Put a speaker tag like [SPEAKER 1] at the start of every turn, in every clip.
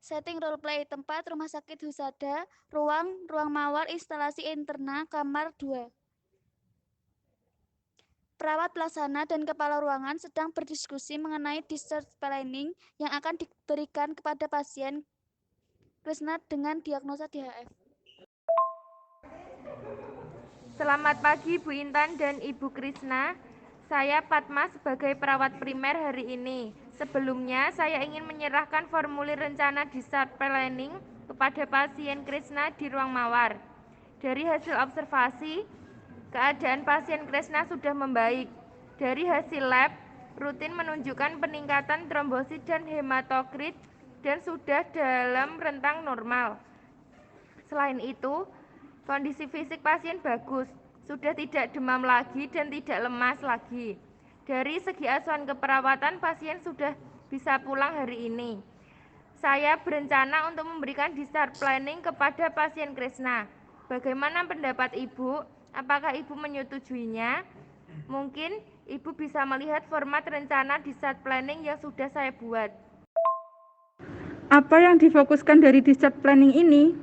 [SPEAKER 1] Setting role play tempat rumah sakit Husada, ruang mawar, instalasi interna, kamar 2. Perawat pelaksana dan kepala ruangan sedang berdiskusi mengenai discharge planning yang akan diberikan kepada pasien Krisna dengan diagnosa DHF.
[SPEAKER 2] Selamat pagi Bu Intan dan Ibu Krisna. Saya Fatma sebagai perawat primer hari ini. Sebelumnya saya ingin menyerahkan formulir rencana discharge planning kepada pasien Krisna di ruang mawar. Dari hasil observasi, keadaan pasien Krisna sudah membaik. Dari hasil lab, rutin menunjukkan peningkatan trombosit dan hematokrit dan sudah dalam rentang normal. Selain itu, kondisi fisik pasien bagus, sudah tidak demam lagi dan tidak lemas lagi. Dari segi asuhan keperawatan, pasien sudah bisa pulang hari ini. Saya berencana untuk memberikan discharge planning kepada pasien Krisna. Bagaimana pendapat Ibu? Apakah Ibu menyetujuinya? Mungkin Ibu bisa melihat format rencana discharge planning yang sudah saya buat.
[SPEAKER 3] Apa yang difokuskan dari discharge planning ini?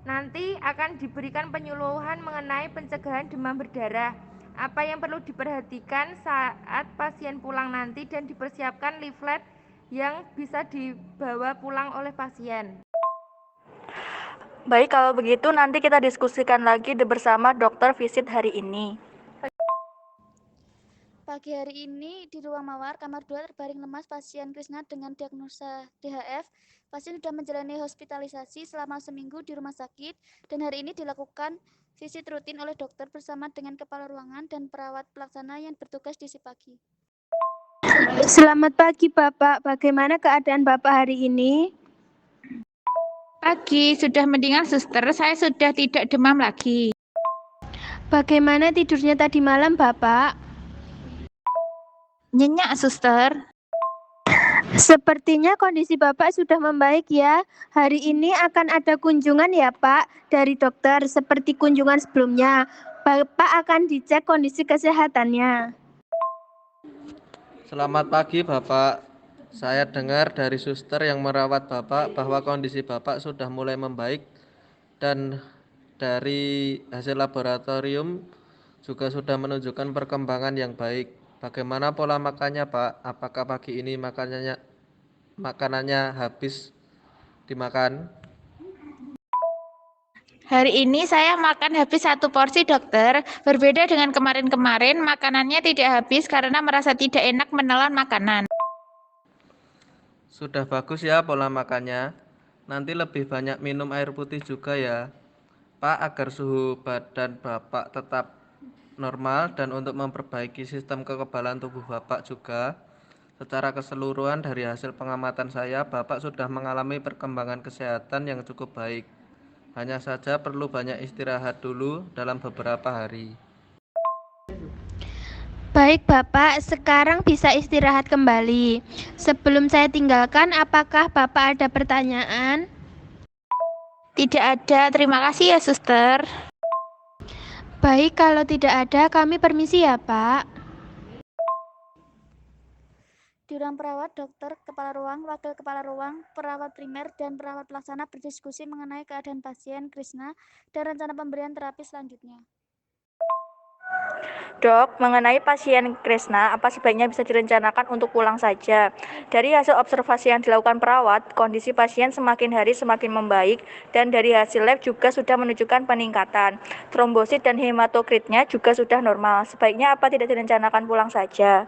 [SPEAKER 2] Nanti akan diberikan penyuluhan mengenai pencegahan demam berdarah. Apa yang perlu diperhatikan saat pasien pulang nanti dan dipersiapkan leaflet yang bisa dibawa pulang oleh pasien.
[SPEAKER 4] Baik, kalau begitu nanti kita diskusikan lagi bersama dokter visit hari ini.
[SPEAKER 1] Pagi hari ini di ruang mawar kamar 2 terbaring lemas pasien Krisna dengan diagnosa DHF. Pasien sudah menjalani hospitalisasi selama seminggu di rumah sakit dan hari ini dilakukan visit rutin oleh dokter bersama dengan kepala ruangan dan perawat pelaksana yang bertugas di si pagi.
[SPEAKER 5] Selamat pagi Bapak, bagaimana keadaan Bapak hari ini?
[SPEAKER 6] Pagi, sudah mendingan suster, saya sudah tidak demam lagi.
[SPEAKER 5] Bagaimana tidurnya tadi malam Bapak?
[SPEAKER 6] Nyenyak suster.
[SPEAKER 5] Sepertinya kondisi Bapak sudah membaik ya. Hari ini akan ada kunjungan ya Pak dari dokter seperti kunjungan sebelumnya. Bapak akan dicek kondisi kesehatannya.
[SPEAKER 7] Selamat pagi Bapak. Saya dengar dari suster yang merawat Bapak bahwa kondisi Bapak sudah mulai membaik dan dari hasil laboratorium juga sudah menunjukkan perkembangan yang baik. Bagaimana pola makannya Pak? Apakah pagi ini makanannya habis dimakan?
[SPEAKER 6] Hari ini saya makan habis 1 porsi dokter. Berbeda dengan kemarin-kemarin, makanannya tidak habis karena merasa tidak enak menelan makanan.
[SPEAKER 7] Sudah bagus ya pola makannya. Nanti lebih banyak minum air putih juga ya Pak, agar suhu badan Bapak tetap normal dan untuk memperbaiki sistem kekebalan tubuh Bapak juga. Secara keseluruhan dari hasil pengamatan saya, Bapak sudah mengalami perkembangan kesehatan yang cukup baik. Hanya saja perlu banyak istirahat dulu dalam beberapa hari.
[SPEAKER 5] Baik Bapak, sekarang bisa istirahat kembali. Sebelum saya tinggalkan, apakah Bapak ada pertanyaan?
[SPEAKER 6] Tidak ada, terima kasih ya suster.
[SPEAKER 5] Baik, kalau tidak ada, kami permisi ya Pak.
[SPEAKER 1] Di ruang perawat, dokter, kepala ruang, wakil kepala ruang, perawat primer, dan perawat pelaksana berdiskusi mengenai keadaan pasien Krisna dan rencana pemberian terapi selanjutnya.
[SPEAKER 4] Dok, mengenai pasien Krisna, apa sebaiknya bisa direncanakan untuk pulang saja? Dari hasil observasi yang dilakukan perawat, kondisi pasien semakin hari semakin membaik dan dari hasil lab juga sudah menunjukkan peningkatan. Trombosit dan hematokritnya juga sudah normal. Sebaiknya apa tidak direncanakan pulang saja?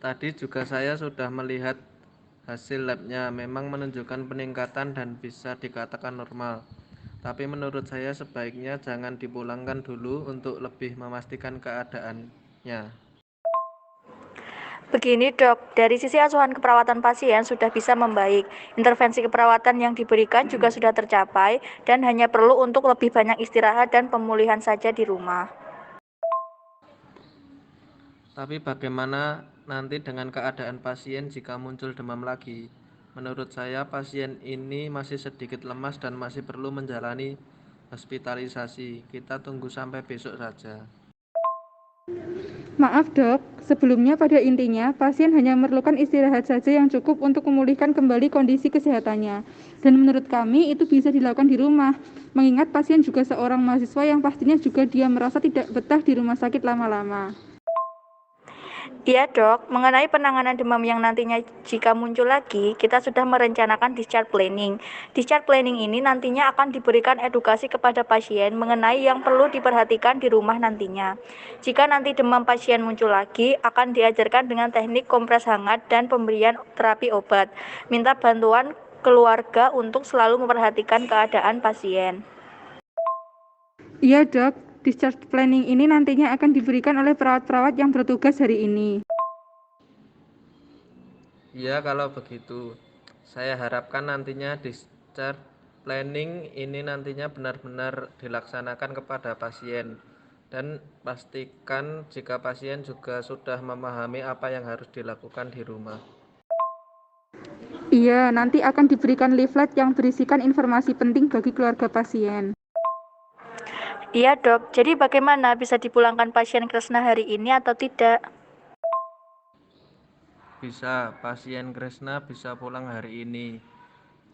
[SPEAKER 7] Tadi juga saya sudah melihat hasil labnya, memang menunjukkan peningkatan dan bisa dikatakan normal. Tapi menurut saya sebaiknya jangan dipulangkan dulu untuk lebih memastikan keadaannya.
[SPEAKER 4] Begini dok, dari sisi asuhan keperawatan pasien sudah bisa membaik. Intervensi keperawatan yang diberikan juga sudah tercapai dan hanya perlu untuk lebih banyak istirahat dan pemulihan saja di rumah.
[SPEAKER 7] Tapi bagaimana nanti dengan keadaan pasien jika muncul demam lagi? Menurut saya pasien ini masih sedikit lemas dan masih perlu menjalani hospitalisasi. Kita tunggu sampai besok saja.
[SPEAKER 3] Maaf dok, sebelumnya pada intinya pasien hanya memerlukan istirahat saja yang cukup untuk memulihkan kembali kondisi kesehatannya. Dan menurut kami itu bisa dilakukan di rumah, mengingat pasien juga seorang mahasiswa yang pastinya juga dia merasa tidak betah di rumah sakit lama-lama.
[SPEAKER 4] Iya dok, mengenai penanganan demam yang nantinya jika muncul lagi, kita sudah merencanakan discharge planning. Discharge planning ini nantinya akan diberikan edukasi kepada pasien mengenai yang perlu diperhatikan di rumah nantinya. Jika nanti demam pasien muncul lagi, akan diajarkan dengan teknik kompres hangat dan pemberian terapi obat. Minta bantuan keluarga untuk selalu memperhatikan keadaan pasien.
[SPEAKER 3] Iya dok, discharge planning ini nantinya akan diberikan oleh perawat-perawat yang bertugas hari ini.
[SPEAKER 7] Ya, kalau begitu, saya harapkan nantinya discharge planning ini nantinya benar-benar dilaksanakan kepada pasien dan pastikan jika pasien juga sudah memahami apa yang harus dilakukan di rumah.
[SPEAKER 3] Iya, nanti akan diberikan leaflet yang berisikan informasi penting bagi keluarga pasien.
[SPEAKER 4] Iya dok, jadi bagaimana bisa dipulangkan pasien Kresna hari ini atau tidak?
[SPEAKER 7] Bisa, pasien Kresna bisa pulang hari ini.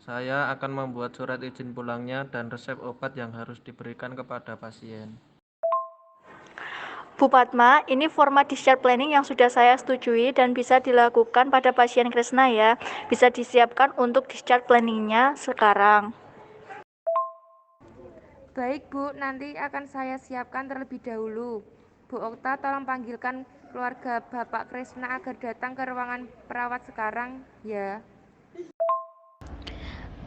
[SPEAKER 7] Saya akan membuat surat izin pulangnya dan resep obat yang harus diberikan kepada pasien.
[SPEAKER 4] Bu Padma, ini format discharge planning yang sudah saya setujui dan bisa dilakukan pada pasien Kresna ya. Bisa disiapkan untuk discharge planningnya sekarang.
[SPEAKER 2] Baik Bu, nanti akan saya siapkan terlebih dahulu. Bu Okta, tolong panggilkan keluarga Bapak Kresna agar datang ke ruangan perawat sekarang ya.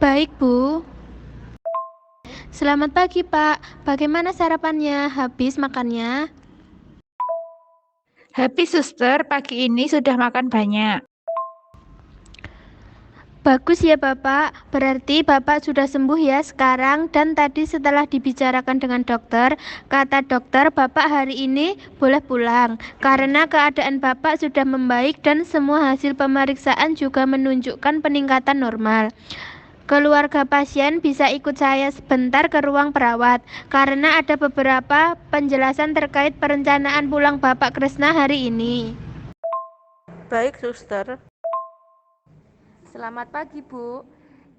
[SPEAKER 5] Baik, Bu. Selamat pagi, Pak. Bagaimana sarapannya? Habis makannya?
[SPEAKER 6] Habis suster, pagi ini sudah makan banyak.
[SPEAKER 5] Bagus ya, Bapak. Berarti Bapak sudah sembuh ya sekarang. Dan tadi setelah dibicarakan dengan dokter, kata dokter Bapak hari ini boleh pulang. Karena keadaan Bapak sudah membaik dan semua hasil pemeriksaan juga menunjukkan peningkatan normal. Keluarga pasien bisa ikut saya sebentar ke ruang perawat karena ada beberapa penjelasan terkait perencanaan pulang Bapak Kresna hari ini.
[SPEAKER 4] Baik, suster.
[SPEAKER 2] Selamat pagi Bu,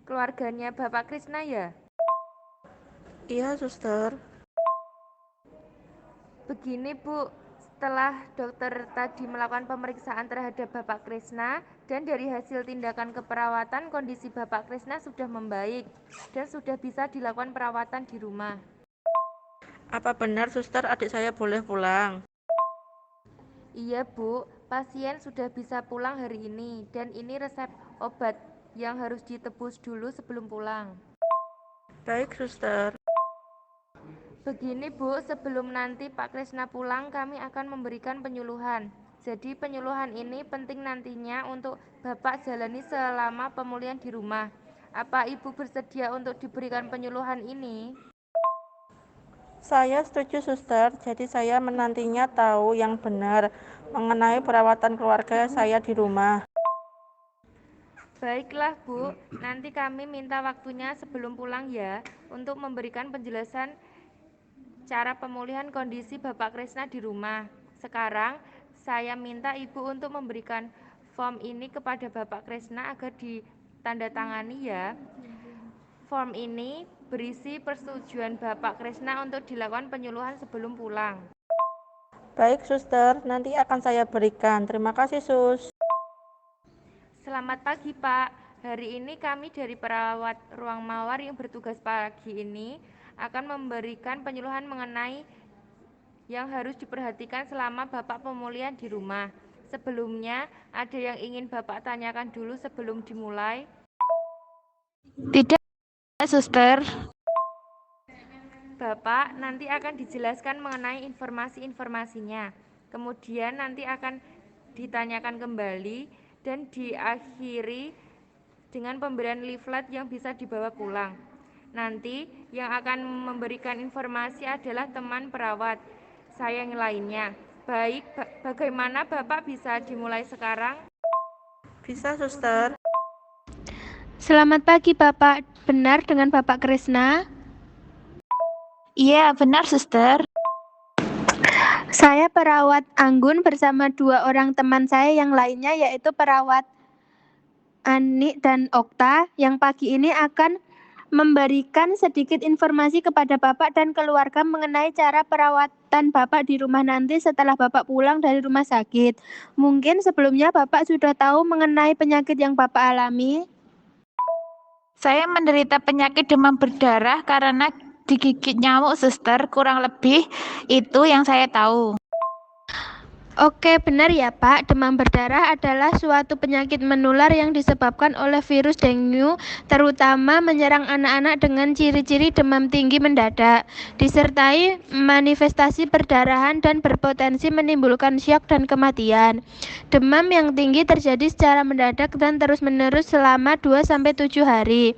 [SPEAKER 2] keluarganya Bapak Kresna ya?
[SPEAKER 4] Iya, suster.
[SPEAKER 2] Begini Bu, setelah dokter tadi melakukan pemeriksaan terhadap Bapak Kresna dan dari hasil tindakan keperawatan kondisi Bapak Kresna sudah membaik dan sudah bisa dilakukan perawatan di rumah.
[SPEAKER 4] Apa benar, suster, adik saya boleh pulang?
[SPEAKER 2] Iya Bu, pasien sudah bisa pulang hari ini dan ini resep obat yang harus ditebus dulu sebelum pulang.
[SPEAKER 4] Baik, suster.
[SPEAKER 2] Begini Bu, sebelum nanti Pak Kresna pulang kami akan memberikan penyuluhan. Jadi penyuluhan ini penting nantinya untuk Bapak jalani selama pemulihan di rumah. Apa Ibu bersedia untuk diberikan penyuluhan ini?
[SPEAKER 4] Saya setuju, suster. Jadi saya menantinya tahu yang benar mengenai perawatan keluarga saya di rumah.
[SPEAKER 2] Baiklah Bu, nanti kami minta waktunya sebelum pulang ya untuk memberikan penjelasan cara pemulihan kondisi Bapak Kresna di rumah. Sekarang saya minta Ibu untuk memberikan form ini kepada Bapak Kresna agar ditandatangani ya. Form ini berisi persetujuan Bapak Kresna untuk dilakukan penyuluhan sebelum pulang.
[SPEAKER 4] Baik, suster. Nanti akan saya berikan. Terima kasih, sus.
[SPEAKER 2] Selamat pagi Pak, hari ini kami dari perawat ruang mawar yang bertugas pagi ini akan memberikan penyuluhan mengenai yang harus diperhatikan selama Bapak pemulihan di rumah. Sebelumnya, ada yang ingin Bapak tanyakan dulu sebelum dimulai?
[SPEAKER 6] Tidak, suster.
[SPEAKER 2] Bapak nanti akan dijelaskan mengenai informasi-informasinya. Kemudian nanti akan ditanyakan kembali dan diakhiri dengan pemberian leaflet yang bisa dibawa pulang. Nanti yang akan memberikan informasi adalah teman perawat saya yang lainnya. Baik, bagaimana Bapak bisa dimulai sekarang?
[SPEAKER 4] Bisa, suster.
[SPEAKER 5] Selamat pagi, Bapak. Benar dengan Bapak Kresna?
[SPEAKER 6] Iya, benar suster.
[SPEAKER 5] Saya perawat Anggun bersama 2 orang teman saya yang lainnya yaitu perawat Ani dan Okta yang pagi ini akan memberikan sedikit informasi kepada Bapak dan keluarga mengenai cara perawatan Bapak di rumah nanti setelah Bapak pulang dari rumah sakit. Mungkin sebelumnya Bapak sudah tahu mengenai penyakit yang Bapak alami.
[SPEAKER 6] Saya menderita penyakit demam berdarah karena digigit nyamuk, suster. Kurang lebih itu yang saya tahu.
[SPEAKER 5] Oke, benar ya Pak. Demam berdarah adalah suatu penyakit menular yang disebabkan oleh virus dengue, terutama menyerang anak-anak dengan ciri-ciri demam tinggi mendadak, disertai manifestasi perdarahan dan berpotensi menimbulkan syok dan kematian. Demam yang tinggi terjadi secara mendadak dan terus-menerus selama 2-7 hari.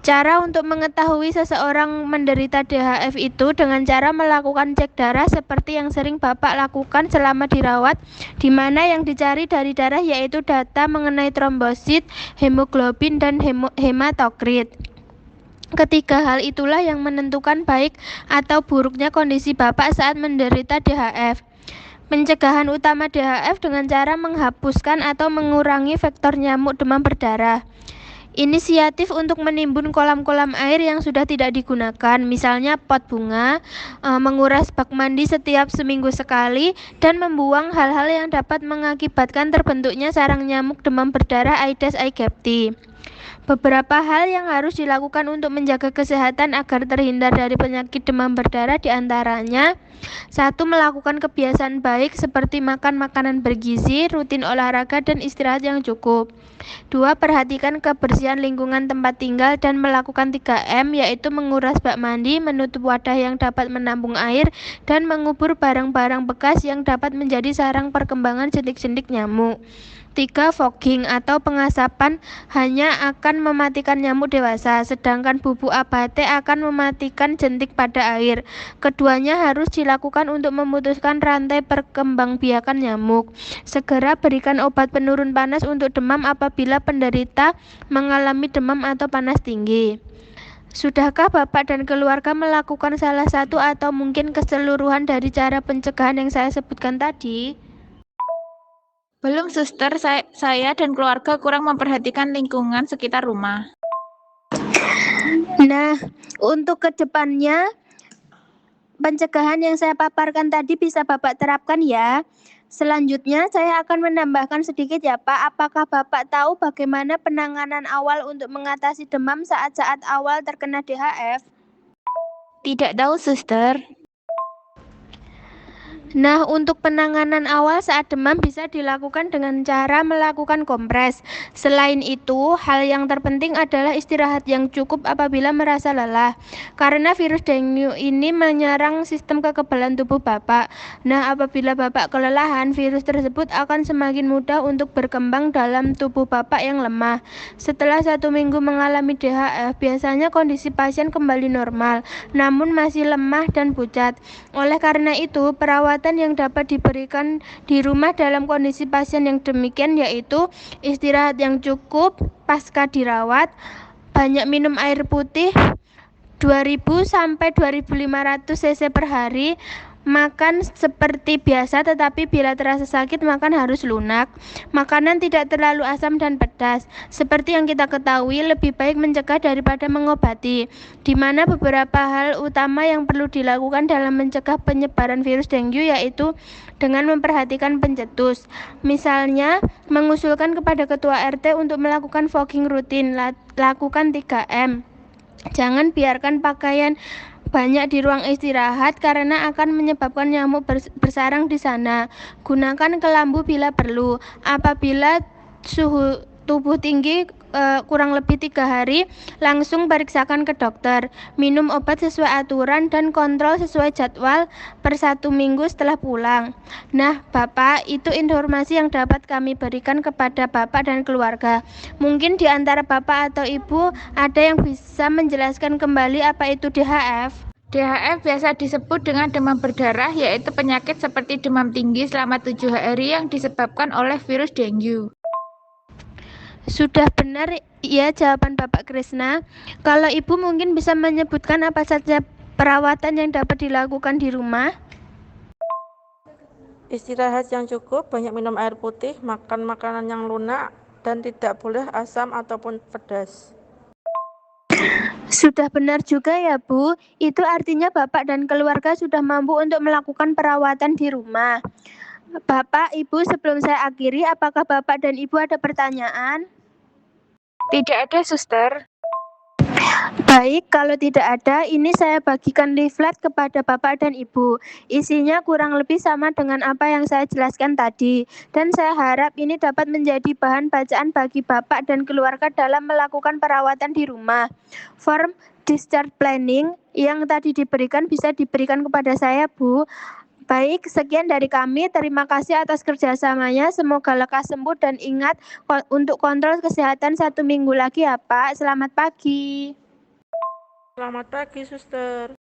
[SPEAKER 5] Cara untuk mengetahui seseorang menderita DHF itu dengan cara melakukan cek darah seperti yang sering Bapak lakukan selama dirawat, di mana yang dicari dari darah yaitu data mengenai trombosit, hemoglobin, dan hematokrit. Ketiga hal itulah yang menentukan baik atau buruknya kondisi Bapak saat menderita DHF. Pencegahan utama DHF dengan cara menghapuskan atau mengurangi vektor nyamuk demam berdarah. Inisiatif untuk menimbun kolam-kolam air yang sudah tidak digunakan, misalnya pot bunga, menguras bak mandi setiap seminggu sekali, dan membuang hal-hal yang dapat mengakibatkan terbentuknya sarang nyamuk demam berdarah Aedes aegypti. Beberapa hal yang harus dilakukan untuk menjaga kesehatan agar terhindar dari penyakit demam berdarah diantaranya: 1. Melakukan kebiasaan baik seperti makan makanan bergizi, rutin olahraga, dan istirahat yang cukup. 2. Perhatikan kebersihan lingkungan tempat tinggal dan melakukan 3M, yaitu menguras bak mandi, menutup wadah yang dapat menampung air, dan mengubur barang-barang bekas yang dapat menjadi sarang perkembangan jentik-jentik nyamuk. 3. Fogging atau pengasapan hanya akan mematikan nyamuk dewasa, sedangkan bubuk abate akan mematikan jentik pada air. Keduanya harus dilakukan untuk memutuskan rantai perkembangbiakan nyamuk. Segera berikan obat penurun panas untuk demam apabila penderita mengalami demam atau panas tinggi. Sudahkah Bapak dan keluarga melakukan salah satu atau mungkin keseluruhan dari cara pencegahan yang saya sebutkan tadi?
[SPEAKER 6] Belum, suster. Saya dan keluarga kurang memperhatikan lingkungan sekitar rumah.
[SPEAKER 5] Nah, untuk kedepannya, pencegahan yang saya paparkan tadi bisa Bapak terapkan ya. Selanjutnya, saya akan menambahkan sedikit ya Pak. Apakah Bapak tahu bagaimana penanganan awal untuk mengatasi demam saat-saat awal terkena DHF?
[SPEAKER 6] Tidak tahu, suster.
[SPEAKER 5] Nah, untuk penanganan awal saat demam bisa dilakukan dengan cara melakukan kompres. Selain itu, hal yang terpenting adalah istirahat yang cukup apabila merasa lelah. Karena virus dengue ini menyerang sistem kekebalan tubuh Bapak. Nah, apabila Bapak kelelahan, virus tersebut akan semakin mudah untuk berkembang dalam tubuh Bapak yang lemah. Setelah 1 minggu mengalami DHF, biasanya kondisi pasien kembali normal, namun masih lemah dan pucat. Oleh karena itu, perawatan yang dapat diberikan di rumah dalam kondisi pasien yang demikian yaitu istirahat yang cukup pasca dirawat, banyak minum air putih 2000 sampai 2500 cc per hari, makan seperti biasa tetapi bila terasa sakit makan harus lunak, makanan tidak terlalu asam dan pedas. Seperti yang kita ketahui, lebih baik mencegah daripada mengobati, di mana beberapa hal utama yang perlu dilakukan dalam mencegah penyebaran virus dengue yaitu dengan memperhatikan pencetus. Misalnya, mengusulkan kepada ketua RT untuk melakukan fogging rutin, lakukan 3M. Jangan biarkan pakaian banyak di ruang istirahat karena akan menyebabkan nyamuk bersarang di sana. Gunakan kelambu bila perlu. Apabila suhu tubuh tinggi kurang lebih 3 hari, langsung periksakan ke dokter. Minum obat sesuai aturan dan kontrol sesuai jadwal per 1 minggu setelah pulang. Nah, Bapak, itu informasi yang dapat kami berikan kepada Bapak dan keluarga. Mungkin di antara Bapak atau Ibu ada yang bisa menjelaskan kembali apa itu DHF?
[SPEAKER 6] DHF biasa disebut dengan demam berdarah, yaitu penyakit seperti demam tinggi selama 7 hari yang disebabkan oleh virus dengue.
[SPEAKER 5] Sudah benar ya jawaban Bapak Krisna. Kalau Ibu mungkin bisa menyebutkan apa saja perawatan yang dapat dilakukan di rumah?
[SPEAKER 8] Istirahat yang cukup, banyak minum air putih, makan makanan yang lunak, dan tidak boleh asam ataupun pedas.
[SPEAKER 5] Sudah benar juga ya, Bu. Itu artinya Bapak dan keluarga sudah mampu untuk melakukan perawatan di rumah. Bapak, Ibu, sebelum saya akhiri, apakah Bapak dan Ibu ada pertanyaan?
[SPEAKER 6] Tidak ada, Suster.
[SPEAKER 5] Baik, kalau tidak ada, ini saya bagikan leaflet kepada Bapak dan Ibu. Isinya kurang lebih sama dengan apa yang saya jelaskan tadi. Dan saya harap ini dapat menjadi bahan bacaan bagi Bapak dan keluarga dalam melakukan perawatan di rumah. Form discharge planning yang tadi diberikan bisa diberikan kepada saya, Bu. Baik, sekian dari kami. Terima kasih atas kerjasamanya. Semoga lekas sembuh dan ingat untuk kontrol kesehatan 1 minggu lagi ya, Pak. Selamat pagi.
[SPEAKER 8] Selamat pagi, Suster.